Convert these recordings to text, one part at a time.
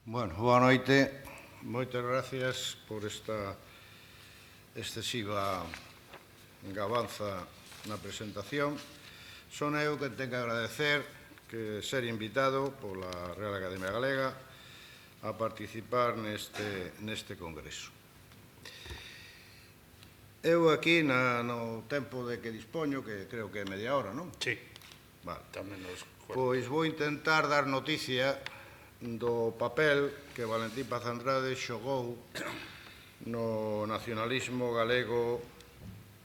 Bueno, boa noite. Moitas gracias por esta excesiva gabanza na presentación. Son eu que ten que agradecer que ser invitado pola Real Academia Galega a participar neste congreso. Eu aquí, no tempo de que dispoño, que creo que é media hora, non? Sí. Vale. Tamén nos... Pois vou intentar dar noticia do papel que Valentín Paz Andrade xogou no nacionalismo galego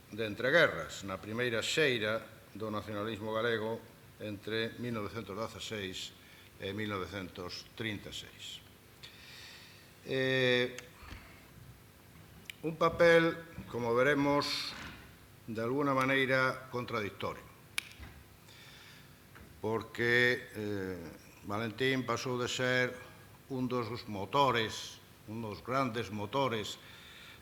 de entreguerras, na primeira xeira do nacionalismo galego entre 1916 e 1936. Un papel, como veremos, de alguna maneira contradictorio, porque Valentín pasou de ser un dos motores, un dos grandes motores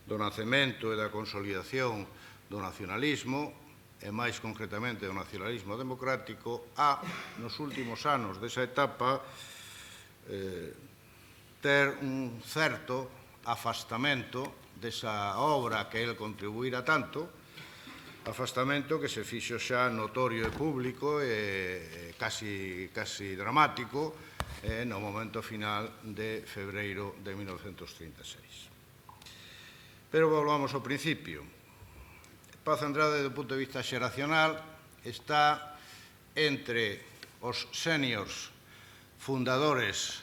do nacemento e da consolidación do nacionalismo, e máis concretamente do nacionalismo democrático, a, nos últimos anos desa etapa, ter un certo afastamento desa obra que el contribuíra tanto, afastamento que se fixo xa notorio e público e casi dramático no momento final de febreiro de 1936. Pero volvamos ao principio. Paz Andrade, do punto de vista xeracional, está entre os seniors fundadores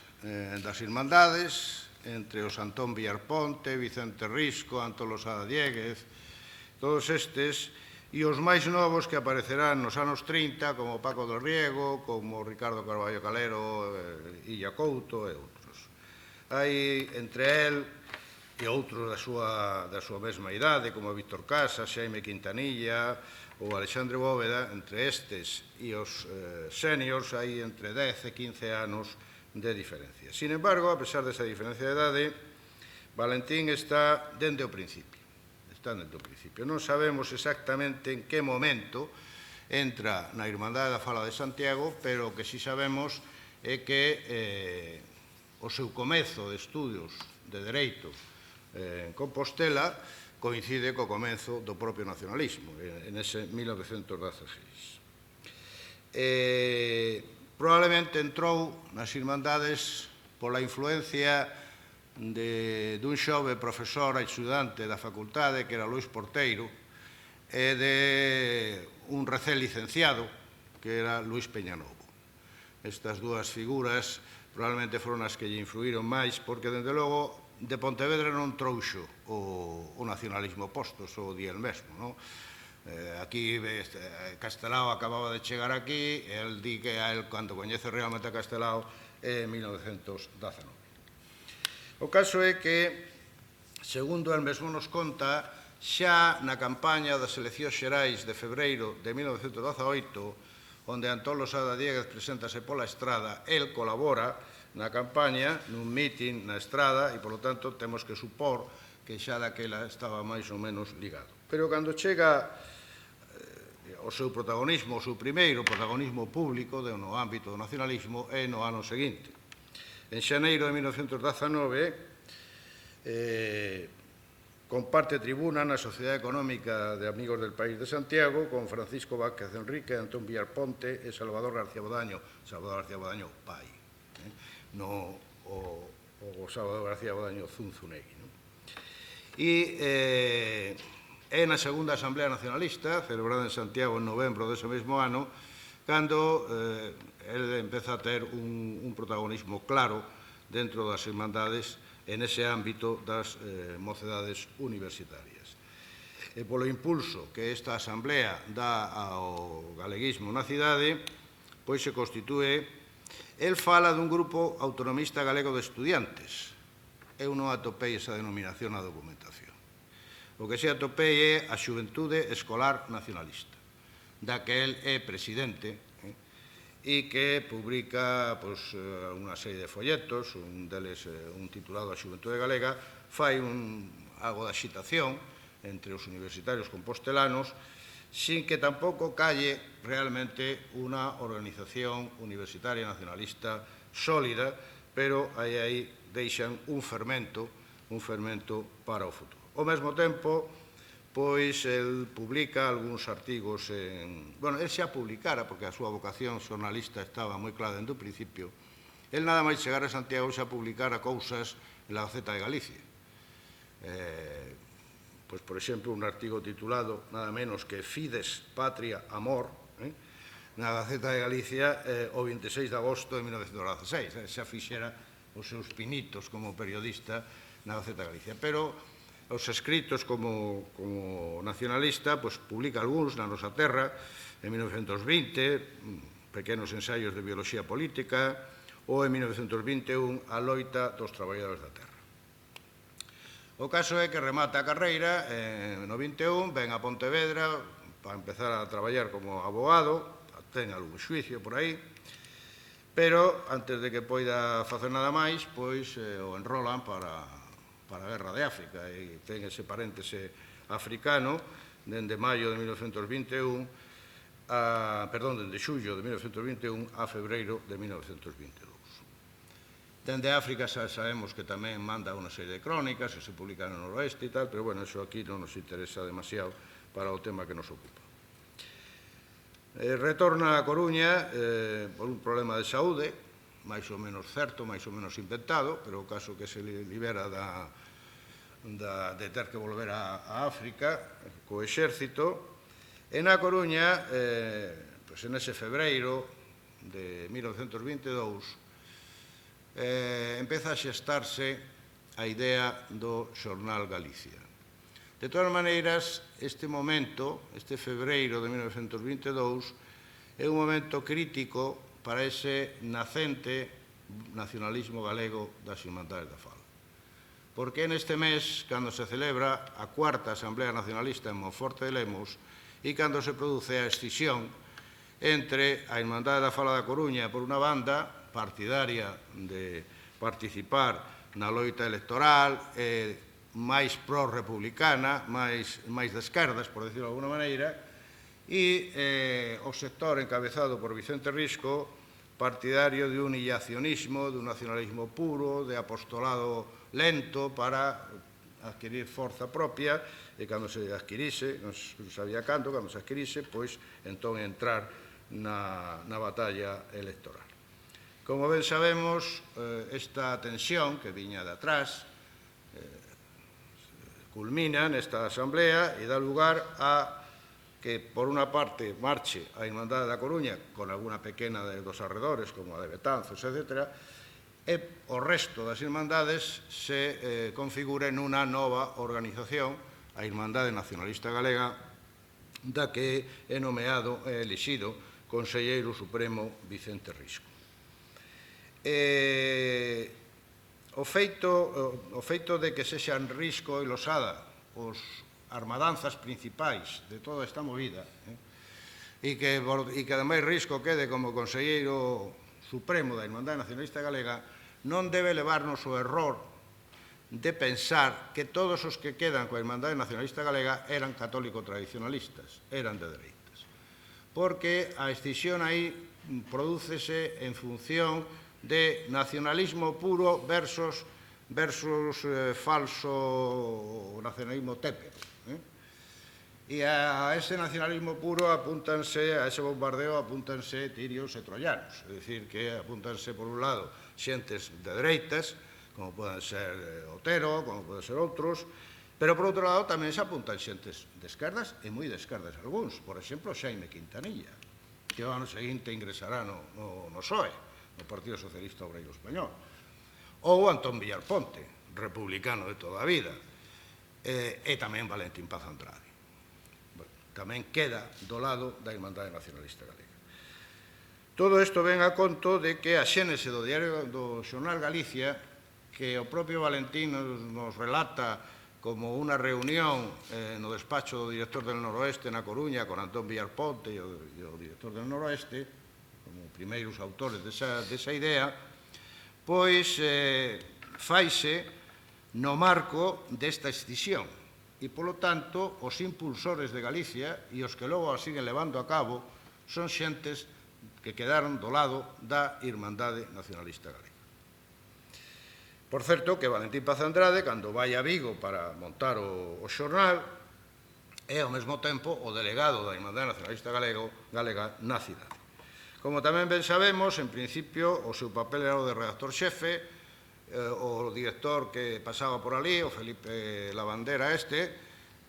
das Irmandades, entre os Antón Villarponte, Vicente Risco, Antón Losada Diéguez, todos estes, e os máis novos que aparecerán nos anos 30, como Paco del Riego, como Ricardo Carballo Calero, Illa Couto e outros. Hai entre el e outros da súa mesma idade, como Víctor Casas, Xaime Quintanilla ou Alexandre Bóveda, entre estes e os seniors hai entre 10 e 15 anos de diferencia. Sin embargo, a pesar desa diferencia de idade, Valentín está dende o principio. Non sabemos exactamente en que momento entra na Irmandade da Fala de Santiago, pero o que sí sabemos é que o seu comezo de estudios de Dereito en Compostela coincide co comenzo do propio nacionalismo, en ese 1916. Probablemente entrou nas Irmandades pola influencia dun xove profesor axudante da facultade, que era Luís Porteiro, e de un recén licenciado, que era Luís Peñanovo. Estas dúas figuras probablemente foron as que lle influíron máis, porque, dende logo, de Pontevedra non trouxo o nacionalismo posto, só o di el mesmo. Aquí Castelao acababa de chegar aquí, e el di que a el, cando coñece realmente a Castelao, é 1919. O caso é que, segundo el mesmo nos conta, xa na campaña das eleccións xerais de febreiro de 1918, onde Antón Losada Diéguez preséntase pola Estrada, el colabora na campaña, nun mitin na Estrada, e, polo tanto, temos que supor que xa daquela estaba máis ou menos ligado. Pero cando chega o seu protagonismo, o seu primeiro protagonismo público no ámbito do nacionalismo, é no ano seguinte. En xaneiro de 1919, comparte tribuna na Sociedade Económica de Amigos del País de Santiago con Francisco Vázquez Enrique, Antón Villarponte e Salvador García Bodaño. Salvador García Bodaño, pai. No o Salvador García Bodaño Zunzunegui. E é na segunda Asamblea Nacionalista, celebrada en Santiago en novembro dese mesmo ano, cando ele empeza a ter un protagonismo claro dentro das Irmandades en ese ámbito das mocedades universitarias. E polo impulso que esta Asamblea dá ao galeguismo na cidade, pois se constitúe, el fala dun grupo autonomista galego de estudiantes. Eu non atopei esa denominación na documentación. O que se atopei é a Xuventude Escolar Nacionalista, da que el é presidente, e que publica unha serie de folletos, un deles un titulado A Xuventude Galega, fai algo de axitación entre os universitarios compostelanos, sin que tampouco calle realmente unha organización universitaria nacionalista sólida pero aí deixan un fermento para o futuro. Ao mesmo tempo, pois, el publica algúns artigos Bueno, el xa publicara, porque a súa vocación xornalista estaba moi clara dende o principio. El nada máis chegar a Santiago xa publicara cousas en la Gaceta de Galicia. Pois, por exemplo, un artigo titulado nada menos que Fides, Patria, Amor, na Gaceta de Galicia o 26 de agosto de 1916. Xa fixera os seus pinitos como periodista na Gaceta de Galicia. Pero os escritos como nacionalista, pois, publica algúns na nosa terra, en 1920, pequenos ensaios de biología política, ou en 1921, a loita dos traballadores da terra. O caso é que remata a carreira, no 21, ven a Pontevedra para empezar a traballar como abogado, ten algún xuicio por aí, pero antes de que poida facer nada máis, pois o enrolan para a Guerra de África, e ten ese paréntese africano dende maio de 1921, dende xullo de 1921 a febreiro de 1922. Dende África xa sabemos que tamén manda unha serie de crónicas que se publican no noroeste e tal, pero, bueno, eso aquí non nos interesa demasiado para o tema que nos ocupa. Retorna a Coruña por un problema de saúde, máis ou menos certo, máis ou menos inventado, pero o caso que se libera de ter que volver a África co exército. E na Coruña, en ese febreiro de 1922, empeza a xestarse a idea do xornal Galicia. De todas maneiras, este momento, este febreiro de 1922, é un momento crítico para ese nacente nacionalismo galego das Irmandades da Fala. Porque é neste mes cando se celebra a cuarta Asamblea Nacionalista en Monforte de Lemos e cando se produce a escisión entre a Irmandade da Fala da Coruña, por unha banda, partidaria de participar na loita electoral, máis pró-republicana, máis de esquerdas, por decirlo de alguna maneira, e o sector encabezado por Vicente Risco, partidario de un illacionismo, de un nacionalismo puro, de apostolado lento para adquirir forza propia, e cando se adquirise, non sabía cando, cando se adquirise, pois entón entrar na batalla electoral. Como ben sabemos, esta tensión que viña de atrás culmina nesta asamblea e dá lugar a que, por unha parte, marche a Irmandade da Coruña con alguna pequena dos arredores, como a de Betanzos, etc., e o resto das irmandades se configuren nunha nova organización, a Irmandade Nacionalista Galega, da que é nomeado e elixido Conselleiro Supremo Vicente Risco. O feito de que sexan Risco e Losada os armadanzas principais de toda esta movida, e que ademais Risco quede como Conselleiro Supremo da Irmandade Nacionalista Galega, non debe levarnos o error de pensar que todos os que quedan coa Irmandade Nacionalista Galega eran católico-tradicionalistas, eran de dereitas. Porque a escisión aí prodúcese en función de nacionalismo puro versus falso nacionalismo tépero. E a ese nacionalismo puro apúntanse, a ese bombardeo apúntanse tirios e troyanos, é dicir, que apúntanse, por un lado, xentes de dereitas, como poden ser Otero, como poden ser outros, pero, por outro lado, tamén se apuntan xentes de esquerdas, e moi de esquerdas algúns, por exemplo, Xaime Quintanilla, que o ano seguinte ingresará no PSOE, no Partido Socialista Obreiro Español, ou Antón Villarponte, republicano de toda a vida, e tamén Valentín Paz Andrade. Tamén queda do lado da Irmandade Nacionalista Galega. Todo isto ven a conto de que a xénese do xornal Galicia, que o propio Valentín nos relata como unha reunión no despacho do director del Noroeste na Coruña con Antón Villarponte e o director del Noroeste, como primeiros autores desa idea, pois faise no marco desta escisión. E, polo tanto, os impulsores de Galicia e os que logo a siguen levando a cabo son xentes que quedaron do lado da Irmandade Nacionalista Galega. Por certo, que Valentín Paz Andrade, cando vai a Vigo para montar o xornal, é ao mesmo tempo o delegado da Irmandade Nacionalista Galega na cidade. Como tamén ben sabemos, en principio, o seu papel era o de redactor xefe, o director que pasaba por ali, o Felipe Lavandera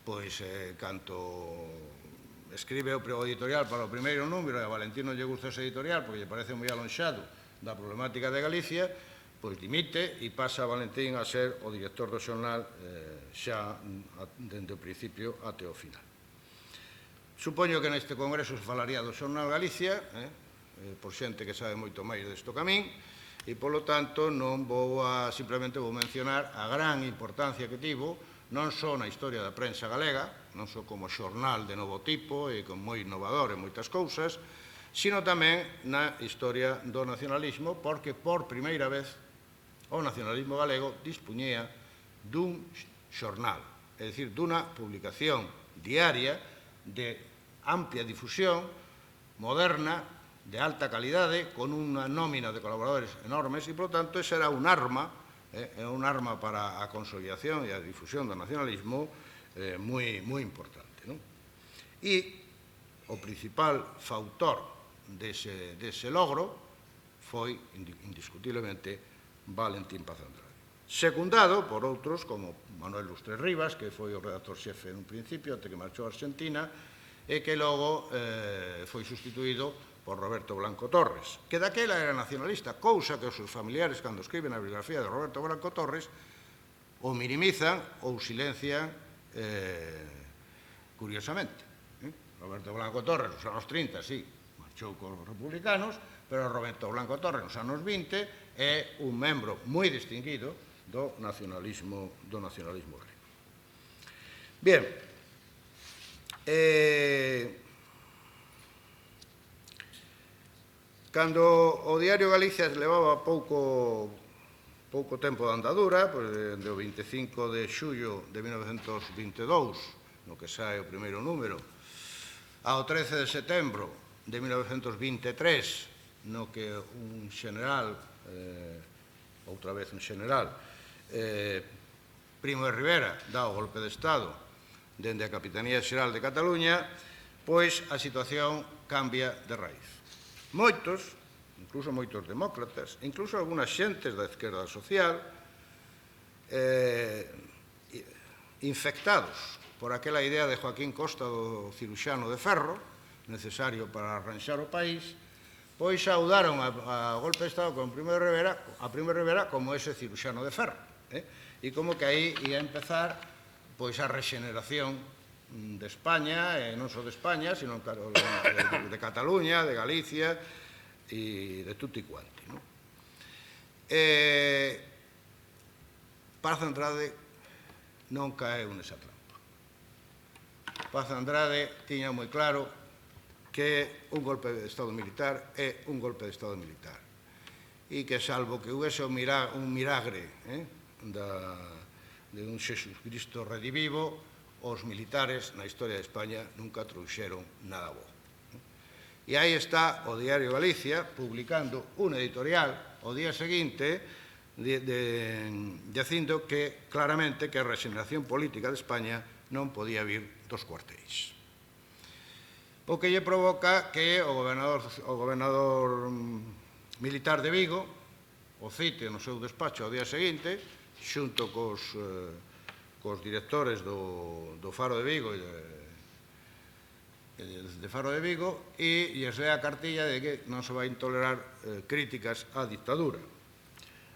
pois, canto escribe o editorial para o primeiro número, e a Valentín non lle gusta ese editorial porque lle parece moi alonxado da problemática de Galicia, pois dimite e pasa a Valentín a ser o director do xornal xa dende o principio até o final. Supoño que neste congreso se falaría do xornal Galicia, por xente que sabe moito máis desto que a min, e, polo tanto, non simplemente vou mencionar a gran importancia que tivo, non só na historia da prensa galega, non só como xornal de novo tipo e con moi innovador en moitas cousas, sino tamén na historia do nacionalismo, porque por primeira vez o nacionalismo galego dispuñía dun xornal, é dicir, dunha publicación diaria de amplia difusión, moderna, de alta calidade, con unha nómina de colaboradores enormes, e, polo tanto, esa era un arma para a consolidación e a difusión do nacionalismo moi importante. E o principal fautor dese logro foi, indiscutiblemente, Valentín Paz Andrade. Secundado por outros como Manuel Lustre Rivas, que foi o redactor xefe nun principio, até que marchou a Argentina, e que logo foi sustituído por Roberto Blanco Torres, que daquela era nacionalista, cousa que os seus familiares, cando escriben a biografía de Roberto Blanco Torres, ou minimizan ou silencian curiosamente. Roberto Blanco Torres, nos anos 30, sí, marchou cos republicanos, pero Roberto Blanco Torres, nos anos 20, é un membro moi distinguido do nacionalismo galego. Bien, cando o Diario Galicia levaba pouco tempo de andadura, desde o 25 de xullo de 1922, no que sae o primeiro número, ao 13 de setembro de 1923, no que un xeneral, outra vez un xeneral, Primo de Rivera, dá o golpe de Estado dende a Capitanía Xeral de Cataluña, pois a situación cambia de raíz. Moitos, incluso moitos demócratas, incluso algunhas xentes da esquerda social, infectados por aquela idea de Joaquín Costa do ciruxano de ferro, necesario para arranxar o país, pois saudaron a golpe de Estado con Primo de Rivera como ese ciruxano de ferro. E como que aí ia empezar pois a rexeneración de España, e non só de España, sino de Cataluña, de Galicia e de tutti quanti. Paz Andrade non caeu nesa trampa. Paz Andrade tiña moi claro que un golpe de Estado militar é un golpe de Estado militar e que, salvo que houvese un milagre de un Xesucristo redivivo, os militares na historia de España nunca trouxeron nada bo. E aí está o Diario Galicia publicando un editorial o día seguinte dicindo que claramente que a rexeneración política de España non podía vir dos cuartéis. O que lle provoca que o gobernador militar de Vigo o cite no seu despacho ao día seguinte, xunto cos directores do Faro de Vigo e de Faro de Vigo, e lles lea a cartilla de que non se vai tolerar críticas á dictadura.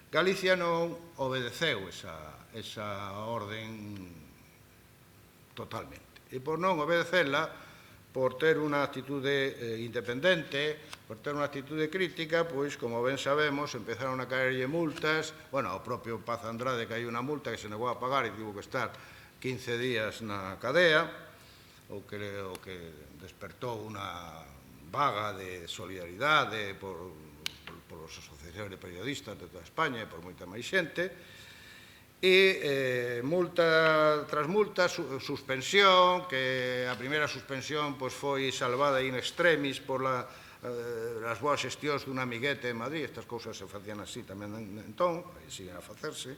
Galicia non obedeceu esa orden totalmente. E por non obedecela, por ter unha actitude independente, por ter unha actitude crítica, pois, como ben sabemos, empezaron a caerlle multas. Bueno, ao propio Paz Andrade caiu unha multa que se negou a pagar e tivo que estar 15 días na cadea, o que despertou unha vaga de solidaridade por as asociacións de periodistas de toda España e por moita máis xente. E multa tras multa, suspensión, que a primeira suspensión foi salvada in extremis por as boas xestións dun amiguete en Madrid, estas cousas se facían así tamén entón, e siguen a facerse,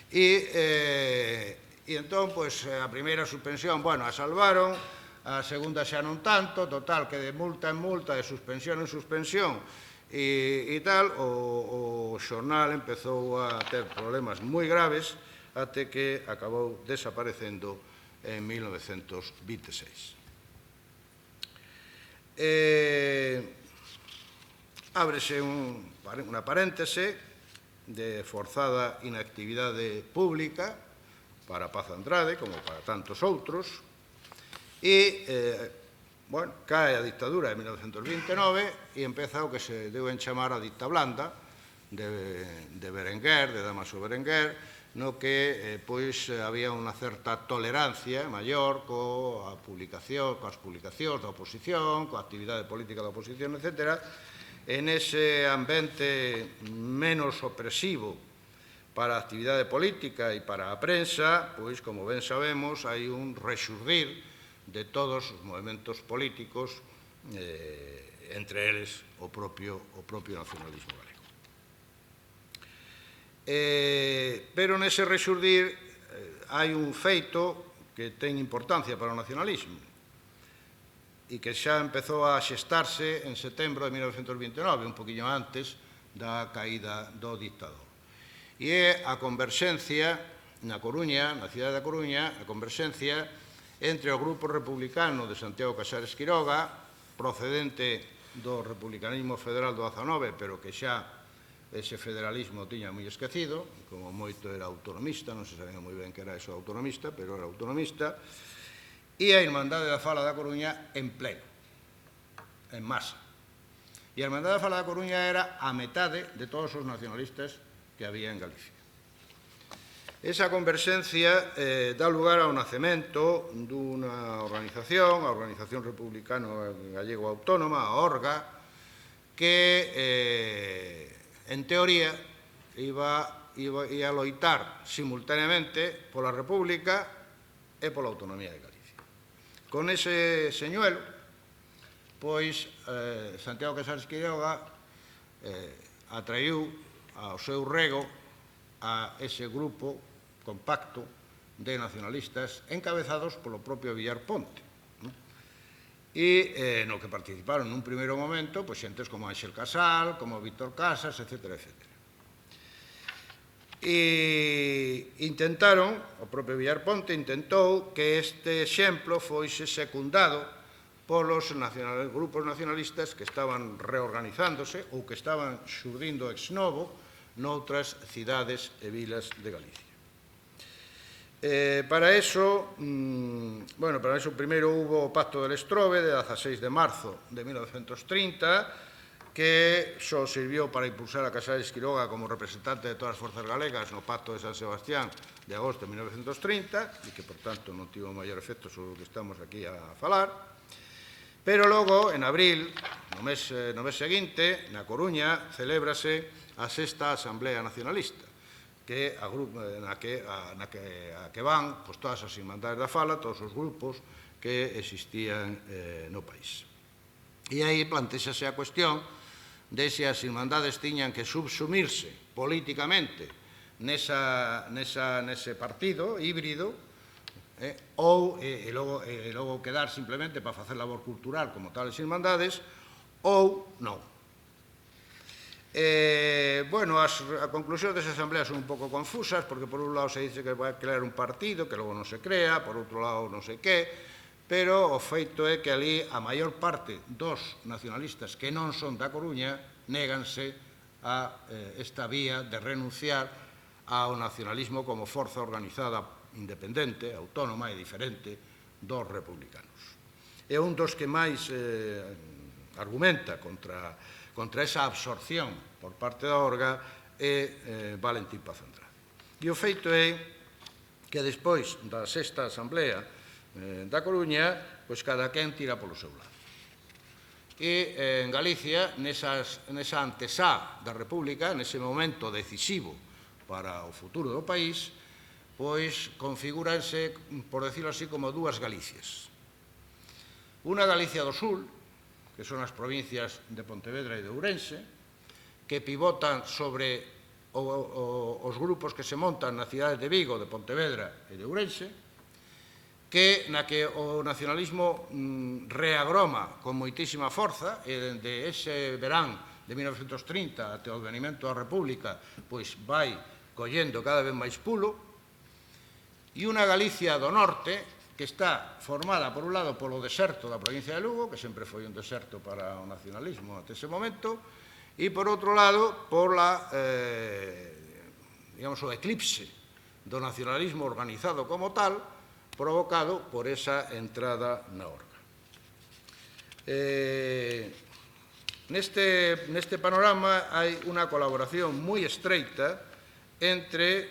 e entón, pois, a primeira suspensión, bueno, a salvaron, a segunda xa non tanto, total, que de multa en multa, de suspensión en suspensión, e tal, o xornal empezou a ter problemas moi graves até que acabou desaparecendo en 1926. Ábrese unha paréntese de forzada inactividade pública para Paz Andrade, como para tantos outros, e, bueno, cae a dictadura de 1929 e empeza o que se deu en chamar a dicta blanda de Berenguer, de Dámaso Berenguer, no que pois había unha certa tolerancia maior coas publicacións da oposición, coa actividade política da oposición, etc. En ese ambiente menos opresivo para a actividade política e para a prensa, pois, como ben sabemos, hai un rexurdir de todos os movementos políticos, entre eles o propio nacionalismo galego. Pero nese rexurdir hai un feito que ten importancia para o nacionalismo e que xa empezou a xestarse en setembro de 1929, un poquinho antes da caída do dictador. E é a converxencia na Coruña, na cidade da Coruña, a converxencia entre o grupo republicano de Santiago Casares Quiroga, procedente do republicanismo federal do 19, pero que xa ese federalismo tiña moi esquecido, como moito era autonomista, non se sabía moi ben que era eso autonomista, pero era autonomista, e a Irmandade da Fala da Coruña en pleno, en masa. E a Irmandade da Fala da Coruña era a metade de todos os nacionalistas que había en Galicia. Esa converxencia dá lugar ao nacemento dunha organización, a Organización Republicano Gallego Autónoma, a ORGA, que en teoría, ia a loitar simultaneamente pola República e pola autonomía de Galicia. Con ese señuelo, pois, Santiago Casares Quiroga atraiu ao seu rego a ese grupo compacto de nacionalistas encabezados polo propio Villar Ponte, e no que participaron nun primeiro momento pois xentes como Ángel Casal, como Víctor Casas, etc. E intentaron, o propio Villar Ponte intentou que este exemplo foise secundado polos grupos nacionalistas que estaban reorganizándose ou que estaban xurdindo ex novo noutras cidades e vilas de Galicia. Para eso, primeiro hubo o Pacto del Estrobe, de 16 de marzo de 1930, que só sirvió para impulsar a Casares Quiroga como representante de todas as forzas galegas no Pacto de San Sebastián de agosto de 1930, e que, por tanto, non tivo maior efecto sobre o que estamos aquí a falar. Pero logo, en abril, no mes seguinte, na Coruña, celébrase a sexta Asamblea Nacionalista, na que van todas as Irmandades da Fala, todos os grupos que existían no país. E aí plantéxase a cuestión de se as Irmandades tiñan que subsumirse políticamente nese partido híbrido ou logo quedar simplemente para facer labor cultural como tales Irmandades ou non. As conclusións desa asamblea son un pouco confusas, porque por un lado se dice que vai crear un partido, que logo non se crea, por outro lado non sei que, pero o feito é que ali a maior parte dos nacionalistas que non son da Coruña néganse a esta vía de renunciar ao nacionalismo como forza organizada independente, autónoma e diferente dos republicanos. É un dos que máis argumenta contra esa absorción por parte da ORGA é Valentín Paz Andrade. E o feito é que despois da sexta asamblea da Coruña, pois cada quen tira polo seu lado. E en Galicia, nesa antesá da República, nese momento decisivo para o futuro do país, pois configúranse, por decirlo así, como dúas Galicias. Unha Galicia do Sul, que que son as provincias de Pontevedra e de Ourense, que pivotan sobre os grupos que se montan nas cidades de Vigo, de Pontevedra e de Ourense, na que o nacionalismo reagroma con moitísima forza, e dende ese verán de 1930 até o advenimento da República, pois vai collendo cada vez máis pulo, e unha Galicia do norte que está formada, por un lado, polo deserto da provincia de Lugo, que sempre foi un deserto para o nacionalismo até ese momento, e, por outro lado, por digamos, o eclipse do nacionalismo organizado como tal, provocado por esa entrada na Orga. Neste panorama hai unha colaboración moi estreita entre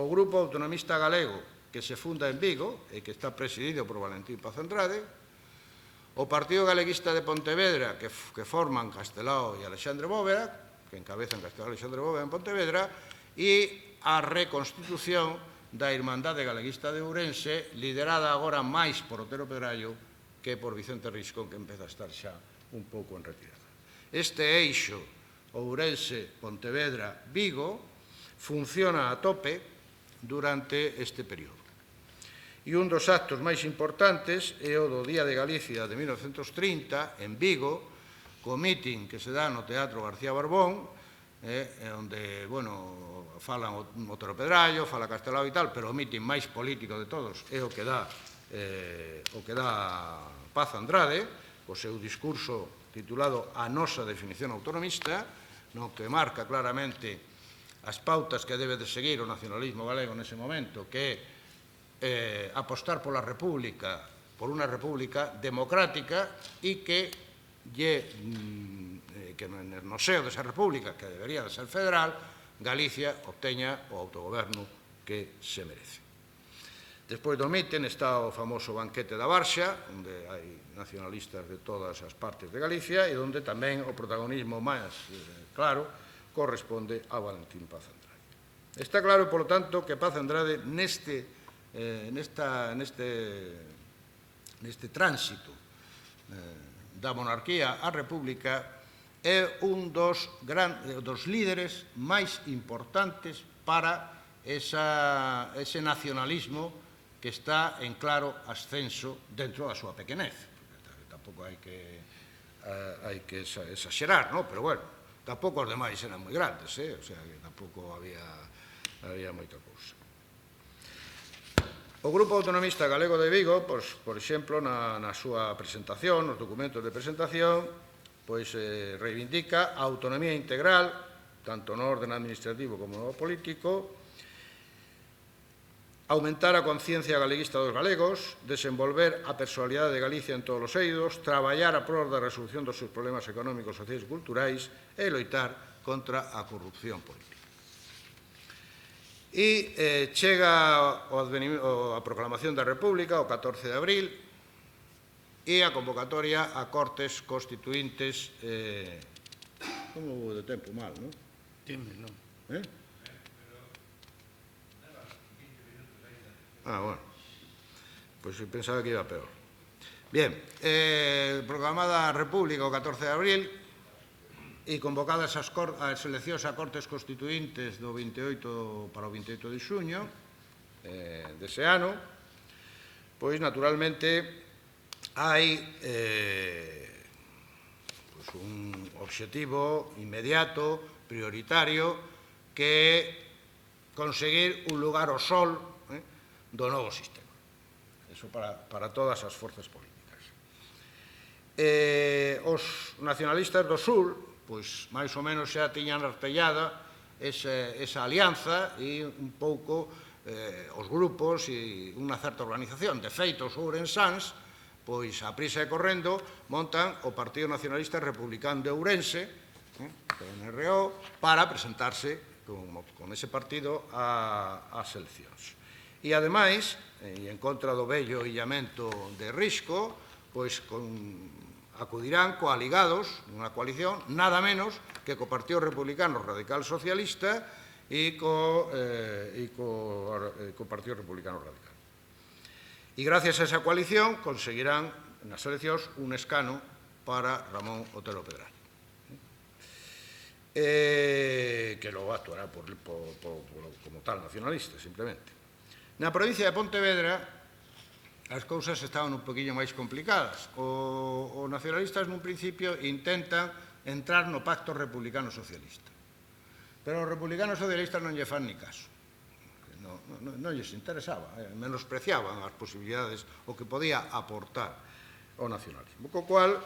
o Grupo Autonomista Galego, que se funda en Vigo e que está presidido por Valentín Paz Andrade, o Partido Galeguista de Pontevedra, que forman Castelao e Alexandre Bóveda, que encabezan Castelao e Alexandre Bóveda en Pontevedra, e a reconstitución da Irmandade Galeguista de Ourense, liderada agora máis por Otero Pedrallo que por Vicente Risco, que empeza a estar xa un pouco en retirada. Este eixo Ourense-Pontevedra-Vigo funciona a tope durante este período. E un dos actos máis importantes é o do Día de Galicia de 1930, en Vigo, co mitin que se dá no Teatro García Barbón, onde, bueno, falan Otero Pedrallo, fala Castelao e tal, pero o mitin máis político de todos é o que dá Paz Andrade, o seu discurso titulado A nosa definición autonomista, no que marca claramente as pautas que debe de seguir o nacionalismo galego nese momento, que é apostar pola república, por unha república democrática e que no seo desa república, que debería de ser federal, Galicia obteña o autogoberno que se merece. Despois do mitin está o famoso banquete da Barxa, onde hai nacionalistas de todas as partes de Galicia e onde tamén o protagonismo máis claro corresponde a Valentín Paz Andrade. Está claro, polo tanto, que Paz Andrade neste tránsito da monarquía á república é un dos líderes máis importantes para ese nacionalismo que está en claro ascenso dentro da súa pequenez. Tampouco hai que exagerar, non? Pero, bueno, tampouco os demais eran moi grandes, o sea, que tampouco había moita cousa. O Grupo Autonomista Galego de Vigo, por exemplo, na súa presentación, nos documentos de presentación, reivindica a autonomía integral, tanto no orden administrativo como no político, aumentar a conciencia galeguista dos galegos, desenvolver a personalidade de Galicia en todos os eidos, traballar a prol da resolución dos seus problemas económicos, sociais e culturais e loitar contra a corrupción política. E chega a proclamación da República o 14 de abril e a convocatoria a Cortes Constituíntes. Como vou de tempo mal, non? Dime, non. Bueno, pois pensaba que iba peor. Bien, proclamada a República o 14 de abril e convocadas as eleccións a Cortes Constituíntes para o 28 de xuño dese ano, pois, naturalmente, hai un obxectivo inmediato, prioritario, que é conseguir un lugar ao sol do novo sistema. Eso para todas as forzas políticas. Os nacionalistas do sur, pois, máis ou menos xa tiñan artellada esa alianza e un pouco os grupos e unha certa organización. De feito, os ourensáns, pois, a prisa e correndo, montan o Partido Nacionalista Republicano de Ourense, PNRO, para presentarse con ese partido ás eleccións. E, ademais, en contra do vello illamento de Risco, pois acudirán coaligados nunha coalición, nada menos que co Partido Republicano Radical Socialista e co Partido Republicano Radical. E, gracias a esa coalición, conseguirán nas eleccións un escano para Ramón Otero Pedrallo, que logo actuará como tal nacionalista, simplemente. Na provincia de Pontevedra as cousas estaban un poquinho máis complicadas. Os nacionalistas nun principio intentan entrar no pacto republicano-socialista, pero os republicanos socialistas non lle fan ni caso. Non lles interesaba, menospreciaban as posibilidades o que podía aportar o nacionalismo. Co cual,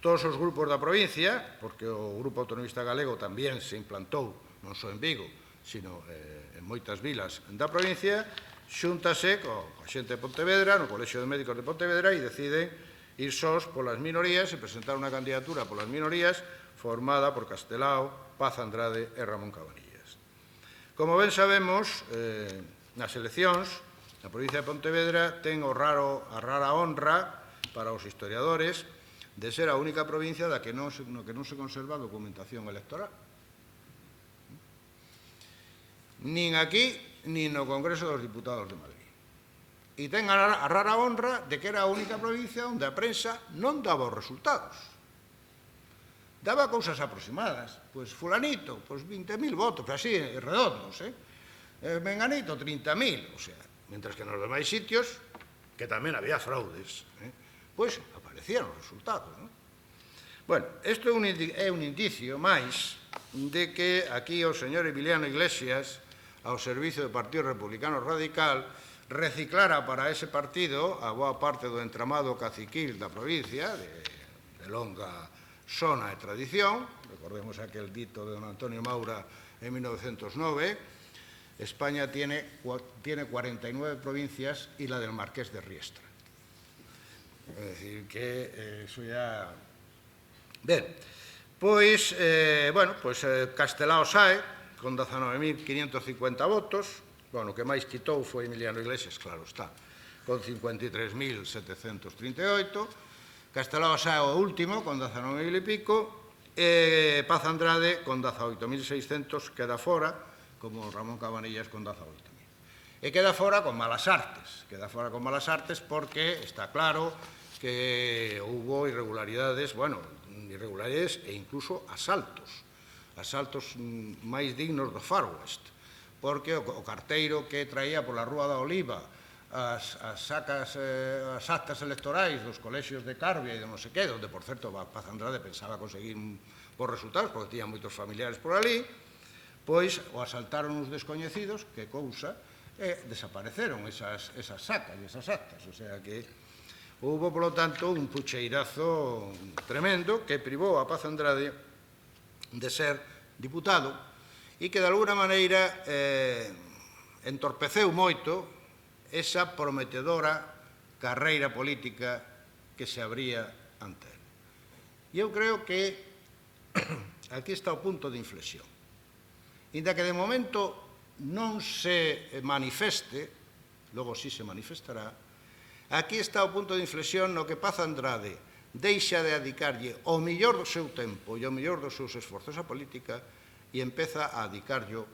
todos os grupos da provincia, porque o Grupo Autonomista Galego tamén se implantou non só en Vigo, sino en moitas vilas da provincia, xúntase coa xente de Pontevedra, no Colexio de Médicos de Pontevedra, e deciden ir sós polas minorías e presentar unha candidatura polas minorías formada por Castelao, Paz Andrade e Ramón Cabanillas. Como ben sabemos, nas eleccións, a provincia de Pontevedra ten a rara honra para os historiadores de ser a única provincia no que non se conserva documentación electoral. Nin aquí, nin no Congreso dos Diputados de Madrid. E ten a rara honra de que era a única provincia onde a prensa non daba os resultados. Daba cousas aproximadas. Pois fulanito, pois 20.000 votos, así, redondos, Menganito, 30.000, o sea, mentres que nos demais sitios, que tamén había fraudes, pois aparecían os resultados, non? Bueno, isto é un indicio máis de que aquí o señor Emiliano Iglesias, ao servicio do Partido Republicano Radical, reciclara para ese partido a boa parte do entramado caciquil da provincia, de longa sona e tradición. Recordemos aquel dito de don Antonio Maura en 1909, España tiene 49 provincias y la del Marqués de Riestra. É dicir, que eso ya... Ben, pois, Castelao sae con 19.550 votos. Bueno, o que máis quitou foi Emiliano Iglesias, claro está, con 53.738. Castelao sae o último, con 19.000 e pico, e Paz Andrade, con 18.600, queda fora, como Ramón Cabanillas, con 18.000. E queda fora con malas artes. Queda fora con malas artes porque está claro que houbo irregularidades, e incluso asaltos máis dignos do Far West, porque o carteiro que traía pola Rúa da Oliva as actas electorais dos colexios de Carbia e de non sei que, onde, por certo, Paz Andrade pensaba conseguir bons resultados, porque tiña moitos familiares por ali, pois o asaltaron uns descoñecidos, que cousa, e desapareceron esas sacas e esas actas, o sea que houbo, polo tanto, un pucheirazo tremendo que privou a Paz Andrade de ser diputado e que, de alguna maneira, entorpeceu moito esa prometedora carreira política que se abría ante él. E eu creo que aquí está o punto de inflexión. Inda que de momento non se manifeste, logo sí se manifestará, aquí está o punto de inflexión no que Paz Andrade deixa de dedicarlle o mellor do seu tempo e o mellor dos seus esforzos á política e empeza a dedicarlle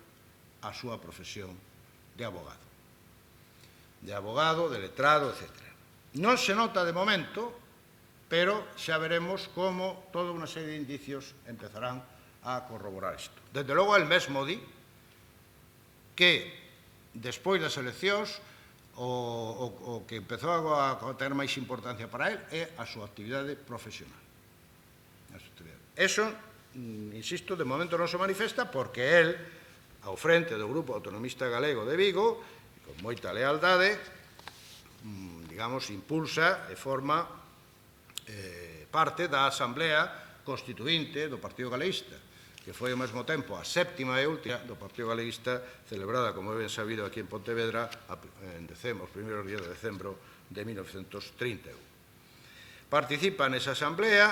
á súa profesión de abogado. De abogado, de letrado, etc. Non se nota de momento, pero xa veremos como toda unha serie de indicios empezarán a corroborar isto. Desde logo, el mesmo di que, despois das eleccións, o que empezou a ter máis importancia para él é a súa actividade profesional. Eso, insisto, de momento non se manifesta porque él, ao frente do Grupo Autonomista Galego de Vigo, con moita lealdade, digamos, impulsa e forma parte da Asamblea Constituinte do Partido Galeguista, que foi ao mesmo tempo a séptima e última do Partido Galeguista, celebrada, como é ben sabido, aquí en Pontevedra en decembro, os primeiros días de decembro de 1931. Participa nesa asamblea,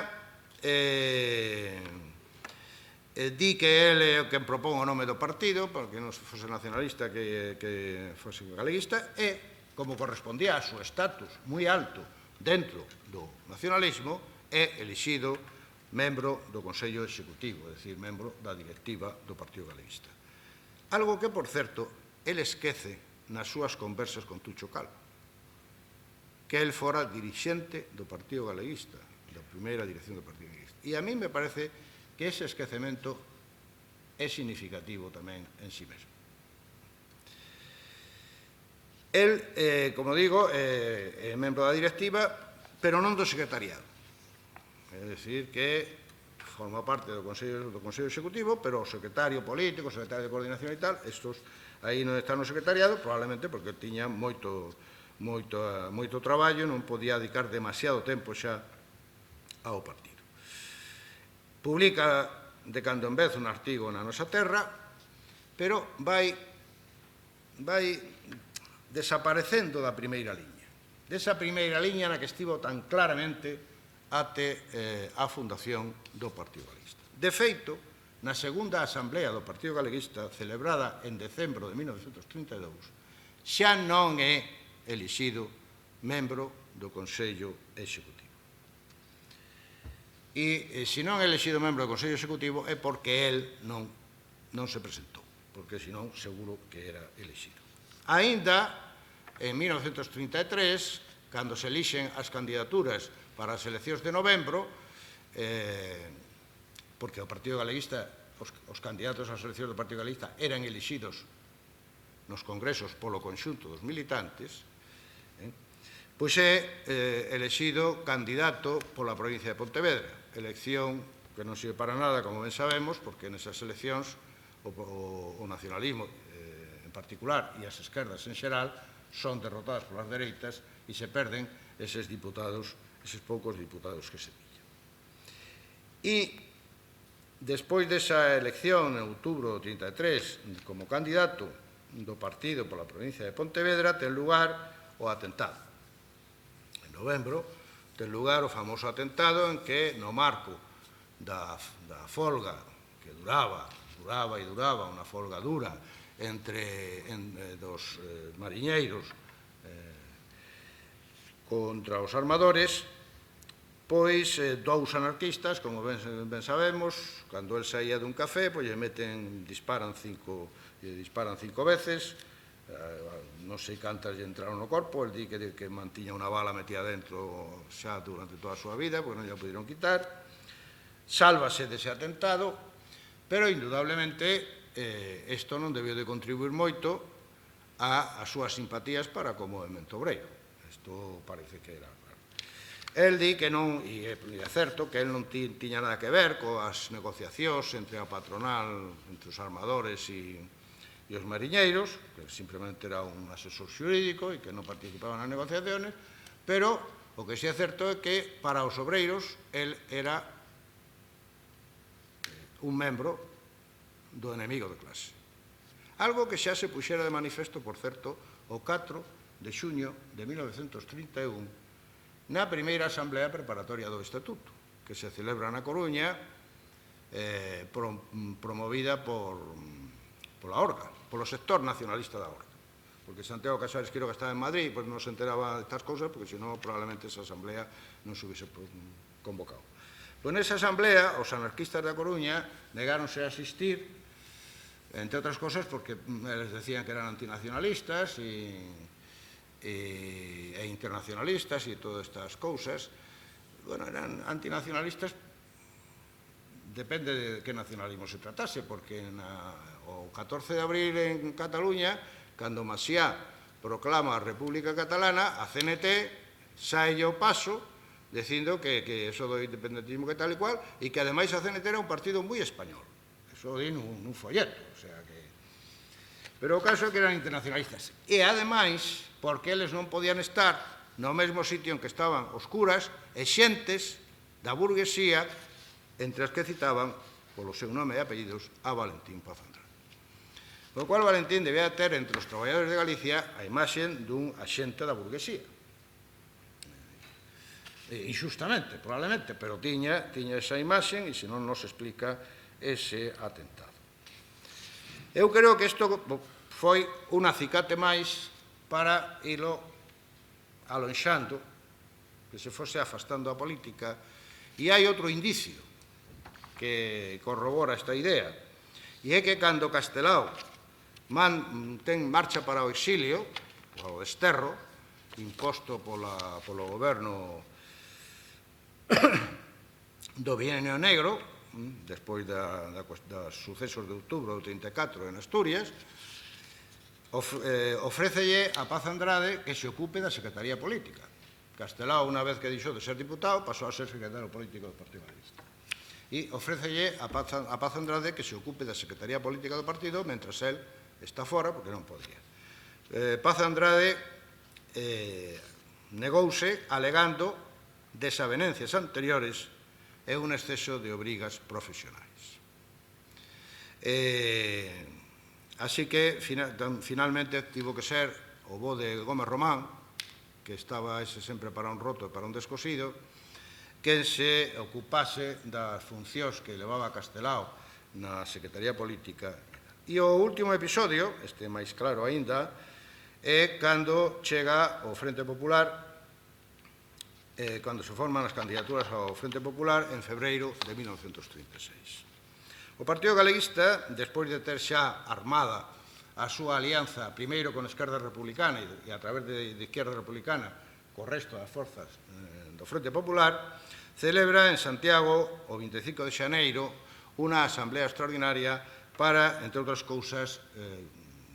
di que el é o que propón o nome do partido, porque non fose nacionalista que fose galeguista, e, como correspondía a súa estatus moi alto dentro do nacionalismo, é elixido membro do Consello Executivo, é dicir, membro da directiva do Partido Galeguista. Algo que, por certo, el esquece nas súas conversas con Tucho Calvo, que el fora dirixente do Partido Galeguista. da primeira dirección do Partido Galeguista. E a mí me parece que ese esquecemento é significativo tamén en si mesmo. El, como digo, é membro da directiva, pero non do secretariado. É dicir, que forma parte do Consello Executivo, pero o secretario político, o secretario de coordinación e tal, estos aí non están no secretariado, probablemente porque tiña moito traballo, non podía dedicar demasiado tempo xa ao partido. Publica de cando en vez un artigo na Nosa Terra, pero vai desaparecendo da primeira liña. Desa primeira liña na que estivo tan claramente até a fundación do Partido Galeguista. De feito, na segunda Asamblea do Partido Galeguista, celebrada en decembro de 1932, xa non é elixido membro do Consello Executivo. E se non é elixido membro do Consello Executivo é porque el non se presentou, porque senón seguro que era elixido. Aínda en 1933, cando se elixen as candidaturas para as eleccións de novembro, porque o Partido Galeguista, os candidatos ás eleccións do Partido Galeguista eran elixidos nos congresos polo conxunto dos militantes, pois é elixido candidato pola provincia de Pontevedra, elección que non sirve para nada, como ben sabemos, porque nesas eleccións o nacionalismo en particular e as esquerdas en xeral son derrotadas polas dereitas e se perden eses diputados, eses poucos diputados que se pillan. E despois desa elección en outubro do 33 como candidato do partido pola provincia de Pontevedra ten lugar o atentado. En novembro ten lugar o famoso atentado en que no marco da folga que duraba, unha folga dura dos mariñeiros contra os armadores, pois dous anarquistas, como ben sabemos, cando el saía dun café, pois lle disparan 5 veces, non sei cantas lle entraron no corpo, el di que mantiña unha bala metida dentro xa durante toda a súa vida, porque non lle puderon quitar, sálvase dese atentado, pero indudablemente isto non debió de contribuir moito ás súas simpatías para co movemento obreiro. Isto parece que era claro. El di que non, e é certo, que el non tiña nada que ver coas negociacións entre a patronal, entre os armadores e os mariñeiros, que simplemente era un asesor xurídico e que non participaba nas negociacións, pero o que sí é certo é que para os obreiros el era un membro do enemigo de clase. Algo que xa se puxera de manifesto, por certo, o 4 de xuño de 1931, na primeira Asamblea Preparatoria do Estatuto, que se celebra na Coruña, promovida pola Orga, polo sector nacionalista da Orga. Porque Santiago Casares, creo que estaba en Madrid, pois non se enteraba de estas cousas, porque senón probablemente esa Asamblea non se hubiese convocado. Pois nesa Asamblea, os anarquistas da Coruña negáronse a asistir, entre outras cosas, porque eles decían que eran antinacionalistas e internacionalistas e todas estas cousas. Bueno, eran antinacionalistas, depende de que nacionalismo se tratase, porque o 14 de abril en Cataluña, cando Maciá proclama a República Catalana, a CNT sae ao paso dicindo que eso do independentismo que tal e cual, e que ademais a CNT era un partido moi español. Eso di nun folleto, o sea que... Pero o caso é que eran internacionalistas. E ademais, porque eles non podían estar no mesmo sitio en que estaban os curas e xentes da burguesía, entre as que citaban, polo seu nome e apellidos, a Valentín Paz Andrade. Por cual Valentín debía ter entre os traballadores de Galicia a imaxen dun axente da burguesía. Injustamente, probablemente, pero tiña esa imaxen e senón nos explica ese atentado. Eu creo que isto foi un acicate máis para ilo alonxando, que se fose afastando a política, e hai outro indicio que corrobora esta idea, e é que cando Castelao ten marcha para o exilio, o desterro, imposto polo goberno do Bienio Negro, despois dos sucesos de outubro do 34 en Asturias, ofrécelle a Paz Andrade que se ocupe da Secretaría Política. Castelao, unha vez que deixou de ser diputado, pasou a ser secretario político do Partido Galeguista. E ofrécelle a Paz Andrade que se ocupe da Secretaría Política do partido mentras el está fora, porque non podía. Paz Andrade negouse alegando desavenencias anteriores e un exceso de obrigas profesionais. Así que, finalmente, tivo que ser o bo de Gómez Román, que estaba ese sempre para un roto e para un descosido, quen se ocupase das funcións que levaba Castelao na Secretaría Política. E o último episodio, este máis claro aínda, é cando chega o Frente Popular, cando se forman as candidaturas ao Frente Popular en febreiro de 1936. O Partido Galeguista, despois de ter xa armada a súa alianza, primeiro con Esquerda Republicana e a través de Esquerda Republicana co resto das forzas do Frente Popular, celebra en Santiago o 25 de xaneiro unha asamblea extraordinaria para, entre outras cousas,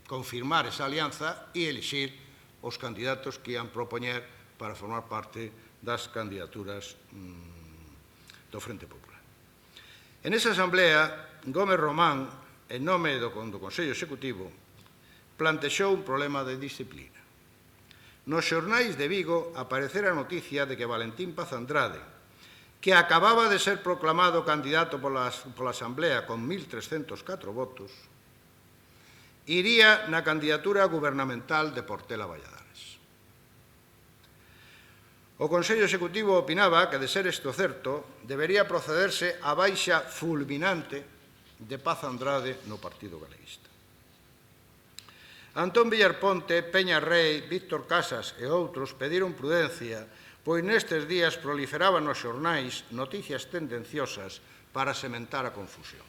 confirmar esa alianza e elixir os candidatos que ian propoñer para formar parte das candidaturas do Frente Popular. En esa asamblea, Gómez Román, en nome do Consello Executivo, plantexou un problema de disciplina. Nos xornais de Vigo aparecera a noticia de que Valentín Paz Andrade, que acababa de ser proclamado candidato pola Asamblea con 1.304 votos, iría na candidatura gubernamental de Portela Valladares. O Consello Executivo opinaba que, de ser isto certo, debería procederse a baixa fulminante de Paz Andrade no Partido Galeguista. Antón Villarponte, Peña Rei, Víctor Casas e outros pediron prudencia, pois nestes días proliferaban nos xornais noticias tendenciosas para sementar a confusión.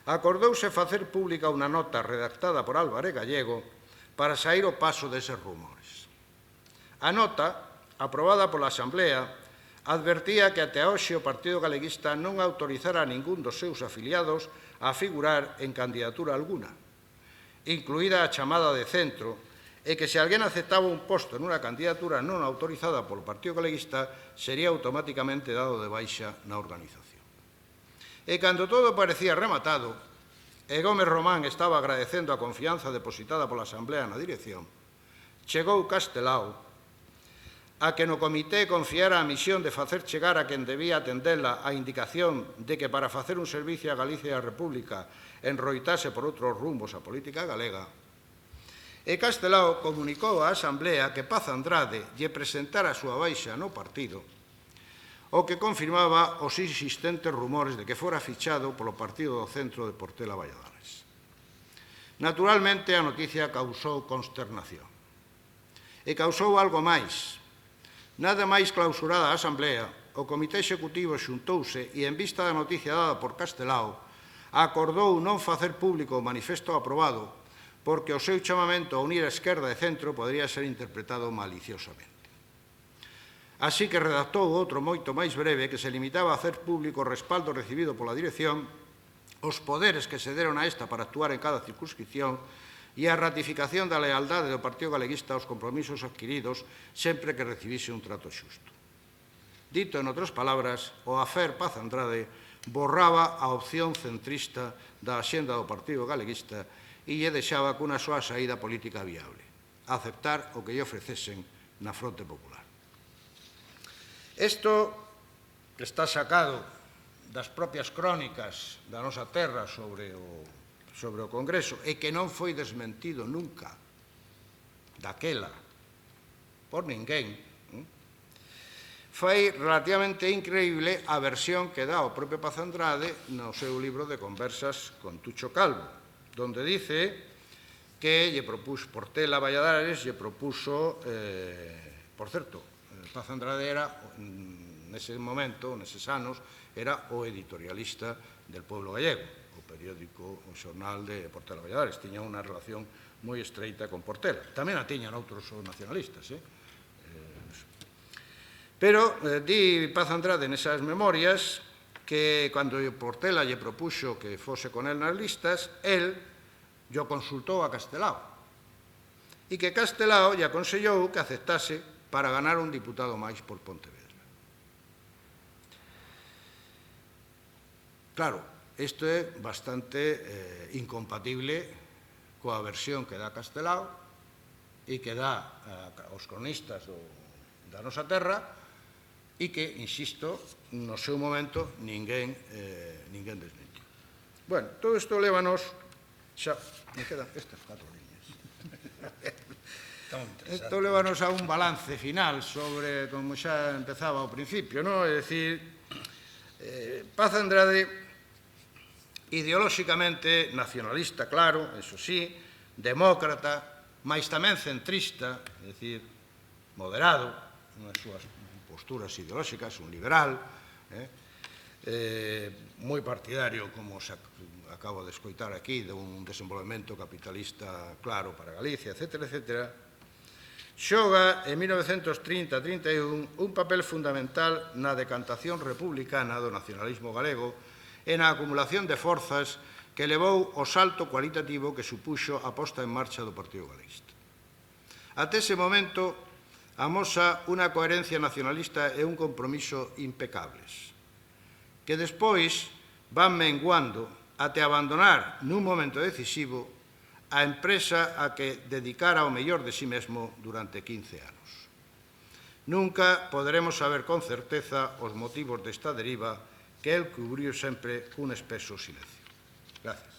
Acordouse facer pública unha nota redactada por Álvarez Gallego para sair o paso deses rumores. A nota, aprobada pola Asamblea, advertía que até hoxe o Partido Galeguista non autorizara a ningún dos seus afiliados a figurar en candidatura alguna, incluída a chamada de centro, e que se alguén aceptaba un posto nunha candidatura non autorizada polo Partido Galeguista sería automáticamente dado de baixa na organización. E cando todo parecía rematado, e Gómez Román estaba agradecendo a confianza depositada pola Asamblea na dirección, chegou Castelao a que no comité confiara a misión de facer chegar a quen debía atendela a indicación de que para facer un servicio a Galicia e a República enroitase por outros rumbos a política galega. E Castelao comunicou á Asamblea que Paz Andrade lle presentara a súa baixa no partido, o que confirmaba os insistentes rumores de que fora fichado polo Partido do Centro de Portela Valladares. Naturalmente, a noticia causou consternación. E causou algo máis. Nada máis clausurada a Asamblea, o Comité Executivo xuntouse e, en vista da noticia dada por Castelao, acordou non facer público o manifesto aprobado porque o seu chamamento a unir a esquerda e centro podría ser interpretado maliciosamente. Así que redactou outro moito máis breve que se limitaba a hacer público o respaldo recibido pola dirección, os poderes que se deron a esta para actuar en cada circunscripción e a ratificación da lealdade do Partido Galeguista aos compromisos adquiridos sempre que recibise un trato xusto. Dito en outras palabras, o afer Paz Andrade borraba a opción centrista da axenda do Partido Galeguista e lle deixaba cunha súa saída política viable, aceptar o que lle ofrecesen na Fronte Popular. Isto está sacado das propias crónicas da nosa terra sobre o Congreso e que non foi desmentido nunca daquela por ninguén. Foi relativamente increíble a versión que dá o propio Paz Andrade no seu libro de conversas con Tucho Calvo, donde dice que lle propuso Portela Valladares, lle propuso, por certo, Paz Andrade era, nese momento, neses anos, era o editorialista del Pueblo Gallego, o periódico, o xornal de Portela Valladares. Tiña unha relación moi estreita con Portela. Tamén a tiñan outros nacionalistas. Pero di Paz Andrade nesas memorias que cando Portela lle propuxo que fose con el nas listas, el lle consultou a Castelao e que Castelao lle aconsellou que aceptase para ganar un diputado máis por Pontevedra. Claro, isto é bastante incompatible coa versión que dá Castelao e que dá aos cronistas da nosa terra e que, insisto, no seu momento ninguén desmentiu. Bueno, todo isto lévanos xa, me quedan estas 4 líneas. Isto lévanos a un balance final sobre, como xa empezaba ao principio, non? É dicir, Paz Andrade, ideolóxicamente nacionalista, claro, eso sí, demócrata, mais tamén centrista, é dicir, moderado, nas súas posturas ideolóxicas, un liberal, moi partidario, como acabo de escoitar aquí, de un desenvolvemento capitalista claro para Galicia, etc., etc., xoga en 1930-31 un papel fundamental na decantación republicana do nacionalismo galego e na acumulación de forzas que levou o salto cualitativo que supuxo a posta en marcha do Partido Galeguista. Até ese momento, amosa unha coherencia nacionalista e un compromiso impecables, que despois van menguando até abandonar nun momento decisivo a empresa a que dedicara o mellor de si mesmo durante 15 anos. Nunca poderemos saber con certeza os motivos desta deriva que el cubriu sempre cun espeso silencio. Gracias.